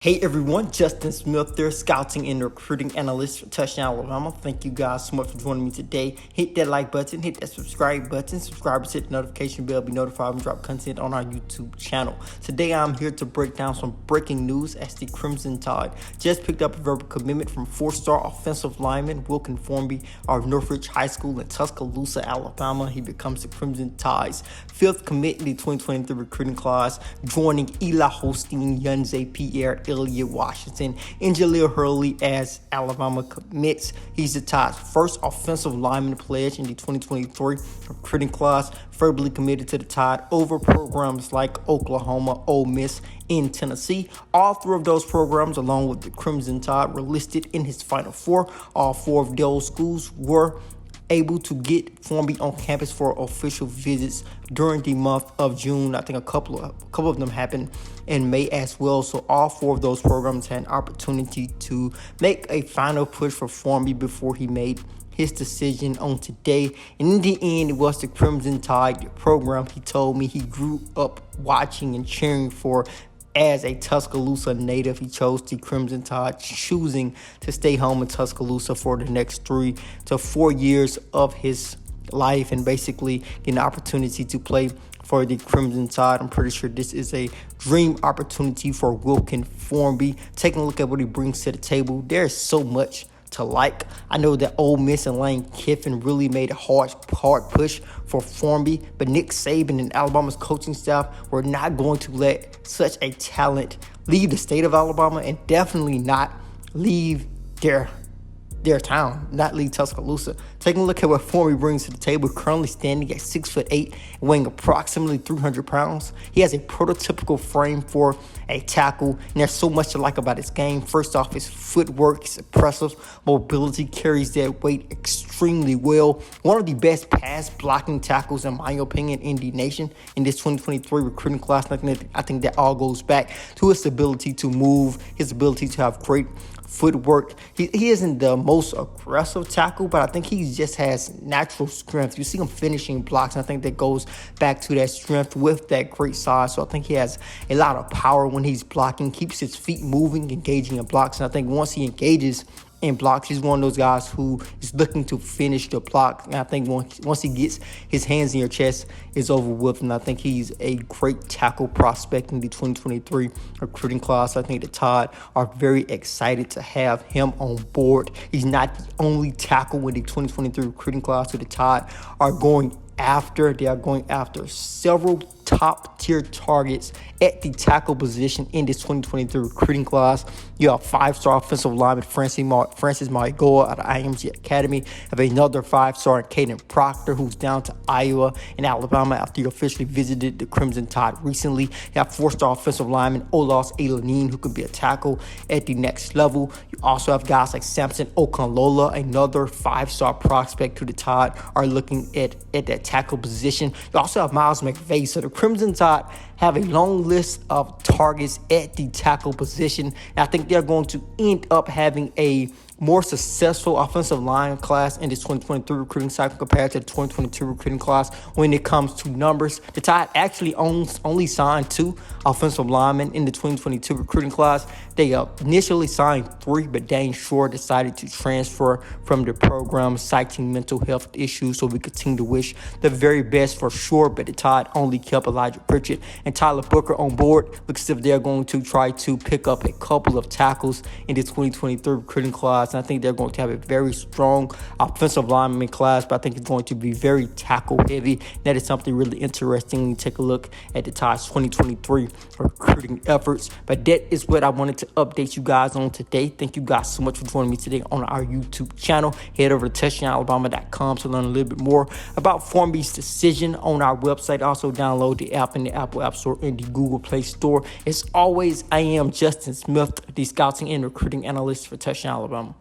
Hey everyone, Justin Smith there, scouting and recruiting analyst for Touchdown Alabama. Thank you guys so much for joining me today. Hit that like button, hit that subscribe button. Subscribers hit the notification bell, be notified when we drop content on our YouTube channel. Today I'm here to break down some breaking news as the Crimson Tide just picked up a verbal commitment from four-star offensive lineman Wilkin Formby of Northridge High School in Tuscaloosa, Alabama. He becomes the Crimson Tide's fifth commit in the 2023 recruiting class, joining Eli Holstein, Yunze Pierre, Elliott Washington, and Jaleel Hurley as Alabama commits. He's the Tide's first offensive lineman pledge in the 2023 recruiting class, verbally committed to the Tide over programs like Oklahoma, Ole Miss, and Tennessee. All three of those programs, along with the Crimson Tide, were listed in his Final Four. All four of those schools were able to get Formby on campus for official visits during the month of June. I think a couple of them happened in May as well. So all four of those programs had an opportunity to make a final push for Formby before he made his decision on today. And in the end, it was the Crimson Tide, the program he told me he grew up watching and cheering for. As a Tuscaloosa native, he chose the Crimson Tide, choosing to stay home in Tuscaloosa for the next 3 to 4 years of his life and basically get an opportunity to play for the Crimson Tide. I'm pretty sure this is a dream opportunity for Wilkin Formby. Taking a look at what he brings to the table, there's so much to like. I know that Ole Miss and Lane Kiffin really made a hard push for Formby, but Nick Saban and Alabama's coaching staff were not going to let such a talent leave the state of Alabama and definitely not leave their town, not leave Tuscaloosa. Taking a look at what Formby brings to the table, currently standing at 6'8", weighing approximately 300 pounds. He has a prototypical frame for a tackle, and there's so much to like about his game. First off, his footwork, his impressive mobility, carries that weight extremely well. One of the best pass blocking tackles, in my opinion, in the nation in this 2023 recruiting class. I think that all goes back to his ability to move, his ability to have great footwork. He isn't the most aggressive tackle, but I think he just has natural strength. You see him finishing blocks, and I think that goes back to that strength with that great size. So I think he has a lot of power when he's blocking, keeps his feet moving, engaging in blocks. And I think once he engages in blocks, he's one of those guys who is looking to finish the block. And I think once he gets his hands in your chest, it's over with. And I think he's a great tackle prospect in the 2023 recruiting class. I think the Tide are very excited to have him on board. He's not the only tackle in the 2023 recruiting class. So the Tide are going after. They are going after several top-tier targets at the tackle position in this 2023 recruiting class. You have five-star offensive lineman Francis Maigoa out of IMG Academy. Have another five-star Caden Proctor, who's down to Iowa and Alabama after he officially visited the Crimson Tide recently. You have four-star offensive lineman Olas Elanin, who could be a tackle at the next level. You also have guys like Samson Okanlola, another five-star prospect who the Tide are looking at that tackle position. You also have Miles McVay. So the Crimson Tide have a long list of targets at the tackle position. And I think they're going to end up having a more successful offensive line class in this 2023 recruiting cycle compared to the 2022 recruiting class when it comes to numbers. The Tide actually only signed 2 offensive linemen in the 2022 recruiting class. They initially signed 3, but Dane Shore decided to transfer from the program, citing mental health issues. So we continue to wish the very best for Shore, but the Tide only kept Elijah Pritchett and Tyler Booker on board. Looks as if they're going to try to pick up a couple of tackles in the 2023 recruiting class. And I think they're going to have a very strong offensive lineman class, but I think it's going to be very tackle heavy. That is something really interesting when you take a look at the Tide's 2023 recruiting efforts. But that is what I wanted to update you guys on today. Thank you guys so much for joining me today on our YouTube channel. Head over to touchdownalabama.com to learn a little bit more about Formby's decision on our website. Also download the app in the Apple App Store and the Google Play Store. As always, I am Justin Smith, the scouting and recruiting analyst for Touchdown Alabama.